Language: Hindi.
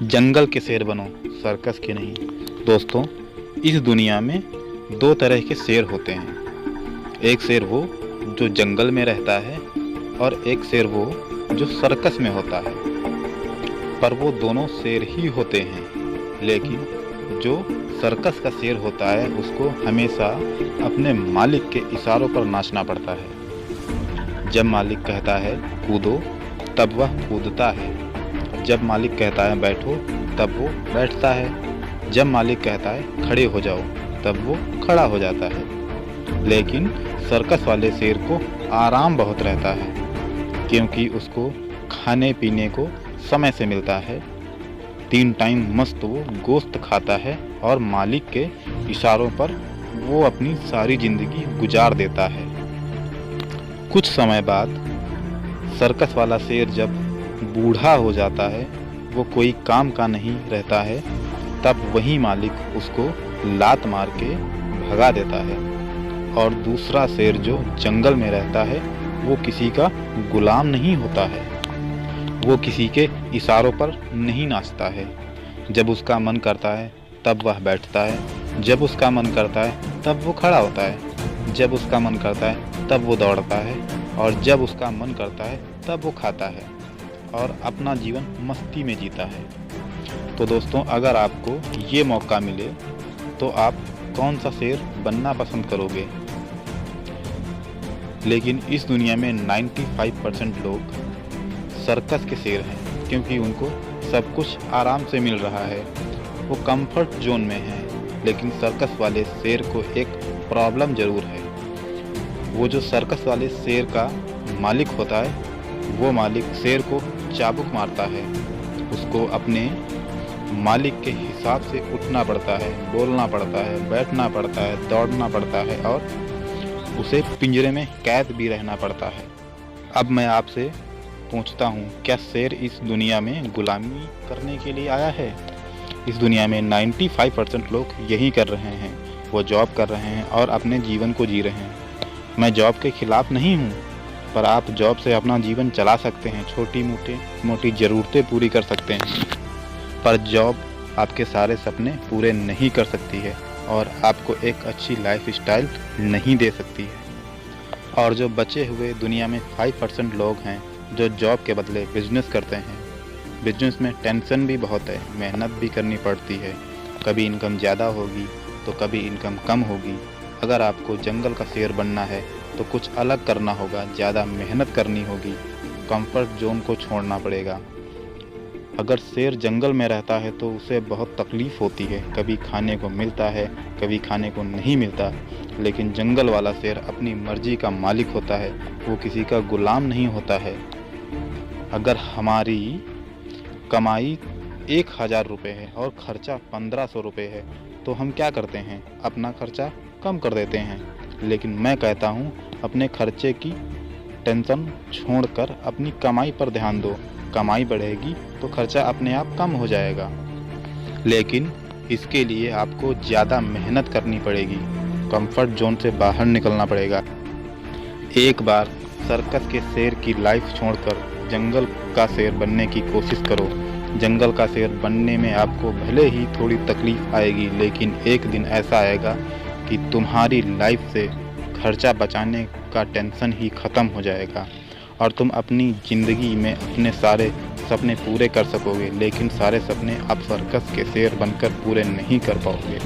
जंगल के शेर बनो, सर्कस के नहीं। दोस्तों, इस दुनिया में दो तरह के शेर होते हैं। एक शेर वो जो जंगल में रहता है और एक शेर वो जो सर्कस में होता है। पर वो दोनों शेर ही होते हैं, लेकिन जो सर्कस का शेर होता है उसको हमेशा अपने मालिक के इशारों पर नाचना पड़ता है। जब मालिक कहता है कूदो तब वह कूदता है, जब मालिक कहता है बैठो तब वो बैठता है, जब मालिक कहता है खड़े हो जाओ तब वो खड़ा हो जाता है। लेकिन सर्कस वाले शेर को आराम बहुत रहता है, क्योंकि उसको खाने पीने को समय से मिलता है। 3 टाइम मस्त वो गोश्त खाता है और मालिक के इशारों पर वो अपनी सारी जिंदगी गुजार देता है। कुछ समय बाद सर्कस वाला शेर जब बूढ़ा हो जाता है, वो कोई काम का नहीं रहता है, तब वही मालिक उसको लात मार के भगा देता है। और दूसरा शेर जो जंगल में रहता है वो किसी का गुलाम नहीं होता है, वो किसी के इशारों पर नहीं नाचता है। जब उसका मन करता है तब वह बैठता है, जब उसका मन करता है तब वो खड़ा होता है, जब उसका मन करता है तब वो दौड़ता है, और जब उसका मन करता है तब वो खाता है और अपना जीवन मस्ती में जीता है। तो दोस्तों, अगर आपको ये मौका मिले तो आप कौन सा शेर बनना पसंद करोगे? लेकिन इस दुनिया में 95% लोग सर्कस के शेर हैं, क्योंकि उनको सब कुछ आराम से मिल रहा है, वो कंफर्ट जोन में है। लेकिन सर्कस वाले शेर को एक प्रॉब्लम ज़रूर है। वो जो सर्कस वाले शेर का मालिक होता है, वो मालिक शेर को चाबुक मारता है। उसको अपने मालिक के हिसाब से उठना पड़ता है, बोलना पड़ता है, बैठना पड़ता है, दौड़ना पड़ता है और उसे पिंजरे में कैद भी रहना पड़ता है। अब मैं आपसे पूछता हूँ, क्या शेर इस दुनिया में गुलामी करने के लिए आया है? इस दुनिया में 95% लोग यही कर रहे हैं। वो जॉब कर रहे हैं और अपने जीवन को जी रहे हैं। मैं जॉब के खिलाफ़ नहीं हूँ, पर आप जॉब से अपना जीवन चला सकते हैं, छोटी मोटी ज़रूरतें पूरी कर सकते हैं। पर जॉब आपके सारे सपने पूरे नहीं कर सकती है और आपको एक अच्छी लाइफ स्टाइल नहीं दे सकती है। और जो बचे हुए दुनिया में 5% लोग हैं जो जॉब के बदले बिजनेस करते हैं। बिजनेस में टेंशन भी बहुत है, मेहनत भी करनी पड़ती है। कभी इनकम ज़्यादा होगी तो कभी इनकम कम होगी। अगर आपको जंगल का शेर बनना है तो कुछ अलग करना होगा, ज़्यादा मेहनत करनी होगी, कंफर्ट जोन को छोड़ना पड़ेगा। अगर शेर जंगल में रहता है तो उसे बहुत तकलीफ़ होती है, कभी खाने को मिलता है, कभी खाने को नहीं मिलता। लेकिन जंगल वाला शेर अपनी मर्जी का मालिक होता है, वो किसी का गुलाम नहीं होता है। अगर हमारी कमाई 1000 रुपये है और ख़र्चा 1500 रुपये है तो हम क्या करते हैं? अपना खर्चा कम कर देते हैं। लेकिन मैं कहता हूँ, अपने खर्चे की टेंशन छोड़कर अपनी कमाई पर ध्यान दो। कमाई बढ़ेगी तो खर्चा अपने आप कम हो जाएगा। लेकिन इसके लिए आपको ज़्यादा मेहनत करनी पड़ेगी, कंफर्ट जोन से बाहर निकलना पड़ेगा। एक बार सर्कस के शेर की लाइफ छोड़कर जंगल का शेर बनने की कोशिश करो। जंगल का शेर बनने में आपको भले ही थोड़ी तकलीफ़ आएगी, लेकिन एक दिन ऐसा आएगा कि तुम्हारी लाइफ से खर्चा बचाने का टेंशन ही ख़त्म हो जाएगा और तुम अपनी ज़िंदगी में अपने सारे सपने पूरे कर सकोगे। लेकिन सारे सपने आप सर्कस के शेर बनकर पूरे नहीं कर पाओगे।